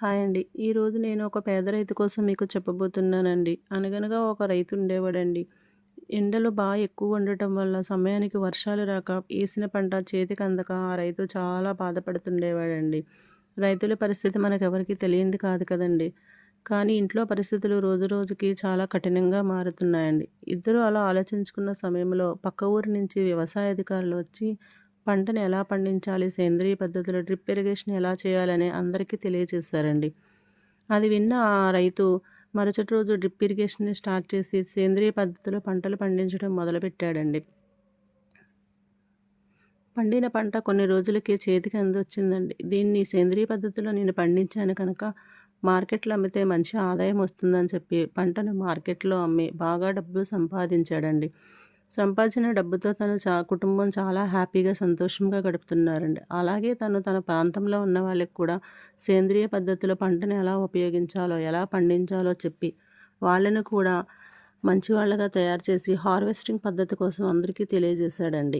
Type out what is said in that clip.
Hi అండి. ఈరోజు నేను ఒక పేద రైతు కోసం మీకు చెప్పబోతున్నానండి. అనగనగా ఒక రైతు ఉండేవాడండి. ఎండలు ఎక్కువ ఉండటం వల్ల సమయానికి వర్షాలు రాక ఏసిన పంట చేతికి అందక ఆ రైతు చాలా బాధపడుతుండేవాడండి. రైతుల పరిస్థితి మనకెవరికీ తెలియంది కాదు కదండీ! కానీ ఇంట్లో పరిస్థితులు రోజు రోజుకి చాలా కఠినంగా మారుతున్నాయండి. ఇద్దరూ అలా ఆలోచించుకున్న సమయంలో పక్క ఊరి నుంచి వ్యవసాయ అధికారులు వచ్చి పంటను ఎలా పండించాలి, సేంద్రియ పద్ధతిలో డ్రిప్ ఇరిగేషన్ ఎలా చేయాలని అందరికీ తెలియజేశారండి. అది విన్న ఆ రైతు మరుసటి రోజు డ్రిప్ ఇరిగేషన్‌ని స్టార్ట్ చేసి సేంద్రియ పద్ధతిలో పంటలు పండించడం మొదలుపెట్టాడండి. పండిన పంట కొన్ని రోజులకే చేతికి అందొచ్చిందండి. దీన్ని సేంద్రియ పద్ధతిలో నేను పండించాను కనుక మార్కెట్‌లో అమ్మితే మంచి ఆదాయం వస్తుందని చెప్పి పంటను మార్కెట్‌లో అమ్మి బాగా డబ్బులు సంపాదించాడండి. సంపాదించిన డబ్బుతో తను కుటుంబం చాలా హ్యాపీగా, సంతోషంగా గడుపుతున్నారండి. అలాగే తను తన ప్రాంతంలో ఉన్న వాళ్ళకి కూడా సేంద్రియ పద్ధతిలో పంటను ఎలా ఉపయోగించాలో, ఎలా పండించాలో చెప్పి వాళ్ళను కూడా మంచి వాళ్ళగా తయారు చేసి హార్వెస్టింగ్ పద్ధతి కోసం అందరికీ తెలియజేశాడండి.